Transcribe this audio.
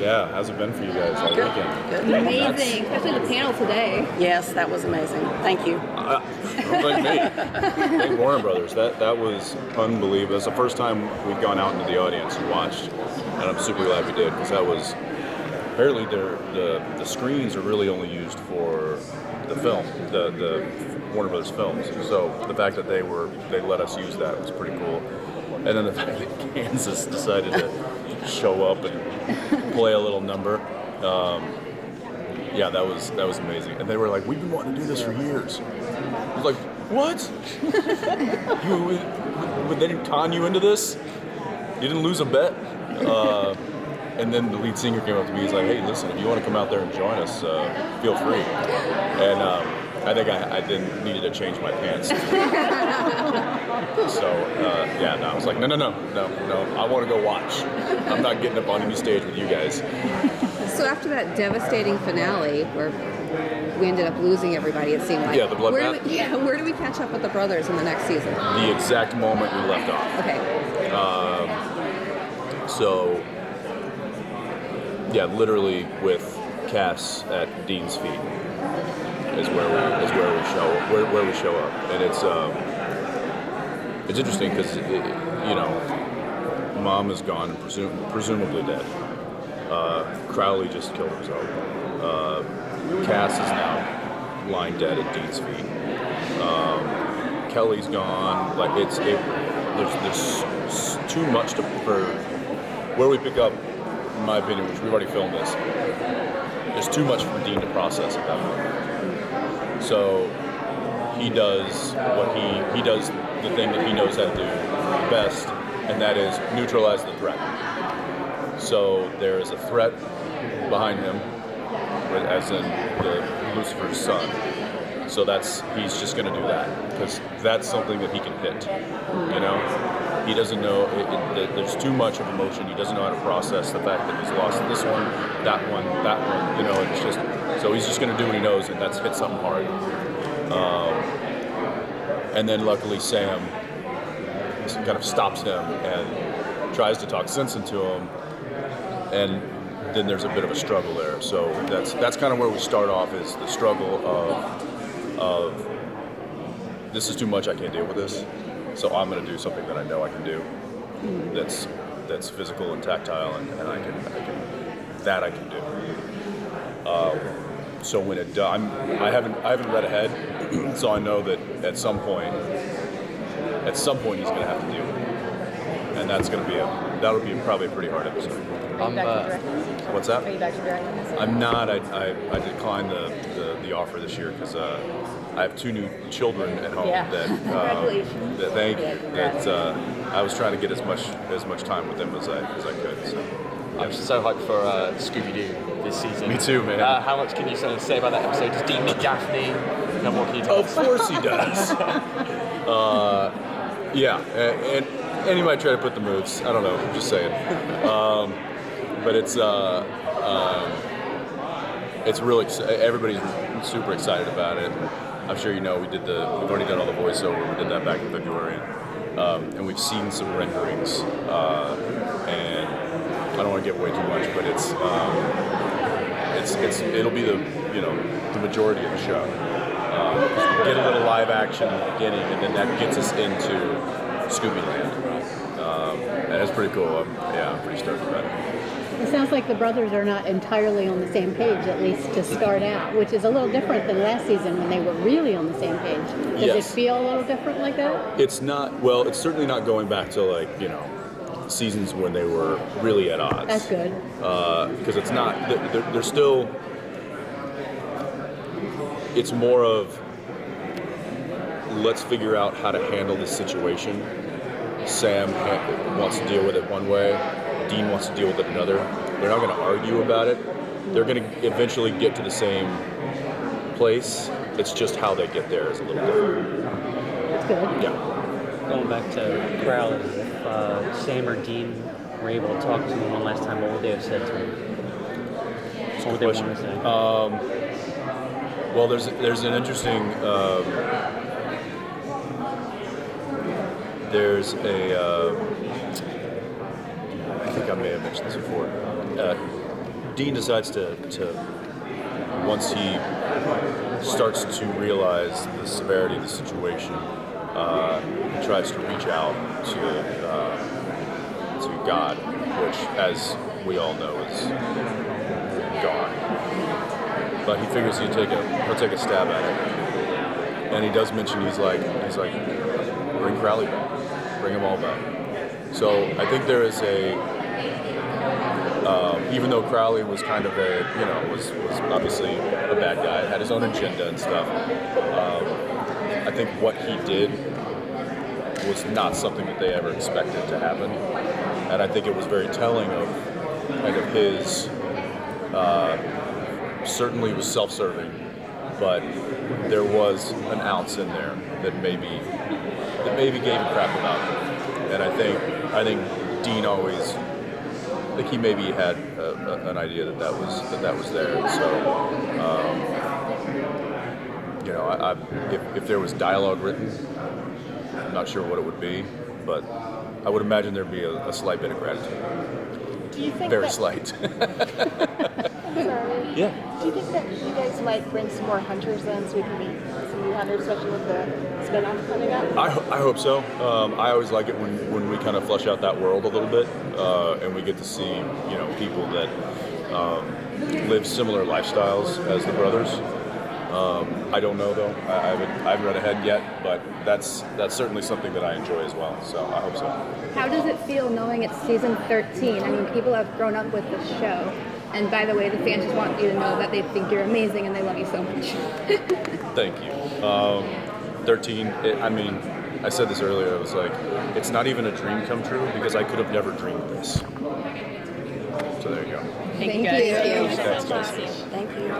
Yeah, how's it been for you guys all weekend? Good. Amazing, especially the panel today. Yes, that was amazing. Thank you. Don't thank me. Thank Warner Brothers. That was unbelievable. That's the first time we've gone out into the audience and watched, and I'm super glad we did, because that was apparently the screens are really only used for the film, the Warner Brothers films. So the fact that they let us use that was pretty cool. And then the fact that Kansas decided to show up and play a little number. Yeah, that was amazing. And they were like, "We've been wanting to do this for years." I was like, "What? They didn't con you into this? You didn't lose a bet?" And then the lead singer came up to me. He's like, "Hey, listen, if you want to come out there and join us, feel free." And I think I needed to change my pants. So yeah, no, I was like, no, I want to go watch. I'm not getting up on any stage with you guys. So after that devastating finale, where we ended up losing everybody, it seemed like. Yeah, the bloodbath. Where do we catch up with the brothers in the next season? The exact moment we left off. Okay. So yeah, literally with Cass at Dean's feet is where we show up, and it's interesting because Mom is gone and presumably dead. Crowley just killed himself. Cass is now lying dead at Dean's feet. Kelly's gone. Like there's too much for where we pick up. In my opinion, which we've already filmed this, there's too much for Dean to process at that point. So he does he does the thing that he knows how to do best, and that is neutralize the threat. So there is a threat behind him, as in Lucifer's son. So he's just going to do that because that's something that he can hit. He doesn't know. There's too much of emotion. He doesn't know how to process the fact that he's lost this one, that one. It's just so he's just going to do what he knows, and that's hit something hard. And then luckily Sam kind of stops him and tries to talk sense into him, and then there's a bit of a struggle there. So that's kind of where we start off, is the struggle of this is too much. I can't deal with this. So I'm going to do something that I know I can do. That's physical and tactile, and I can do. So when it done, I haven't read ahead, so I know that at some point he's going to have to deal with it, and that'll be probably a pretty hard episode. What's that? Are you back to directing this? I'm not. I declined the offer this year because I have 2 new children at home. Yeah. Congratulations. Thank you. That I was trying to get as much time with them as I could. So. I'm so hyped for Scooby-Doo this season. Me too, man. How much can you sort of say about that episode? Does Dean meet Daphne? And what can you tell Of us? course he does. Yeah, and he might try to put the moves. I don't know. I'm just saying. But it's really everybody's super excited about it. I'm sure we've already done all the voiceover. We did that back in February, and we've seen some renderings. And I don't want to give away too much, but it'll be the majority of the show. We get a little live action in the beginning, and then that gets us into Scooby-Land. And it's pretty cool. I'm pretty stoked about it. It sounds like the brothers are not entirely on the same page, at least to start out, which is a little different than last season when they were really on the same page. Does it feel a little different like that? It's not. Well, it's certainly not going back to seasons when they were really at odds. That's good. Because it's not. They're still. It's more of let's figure out how to handle this situation. Sam wants to deal with it one way. Dean wants to deal with it another. They're not going to argue about it. They're going to eventually get to the same place. It's just how they get there is a little different. That's good. Yeah. Going back to Crowley, if Sam or Dean were able to talk to him one last time, what would they have said to him? What would they want to say? Well, there's an interesting. There's a. I think I may have mentioned this before. Dean decides to once he starts to realize the severity of the situation, he tries to reach out to God, which, as we all know, is gone. But he figures he'll take a stab at it, and he does mention he's like bring Crowley back, bring them all back. So I think there is even though Crowley was kind of was obviously a bad guy, had his own agenda and stuff. I think what he did was not something that they ever expected to happen, and I think it was very telling of kind of his. Certainly was self-serving, but there was an ounce in there that maybe gave a crap about it. And I think Dean always, I think he maybe had an idea that was there. So, if there was dialogue written, I'm not sure what it would be, but I would imagine there'd be a slight bit of gratitude. Do you think Very slight. Sorry. Yeah. Do you think that you guys might bring some more hunters then, so we can meet some new hunters, especially with the spin-off coming up? I hope so. I always like it when we kind of flesh out that world a little bit, and we get to see people that live similar lifestyles as the brothers. I don't know though. I haven't read ahead yet, but that's certainly something that I enjoy as well. So I hope so. How does it feel knowing it's season 13? I mean, people have grown up with this show. And by the way, the fans just want you to know that they think you're amazing and they love you so much. Thank you. 13, I said this earlier, I was like, it's not even a dream come true because I could have never dreamed this. So there you go. Thank you. Thanks, guys. Thank you.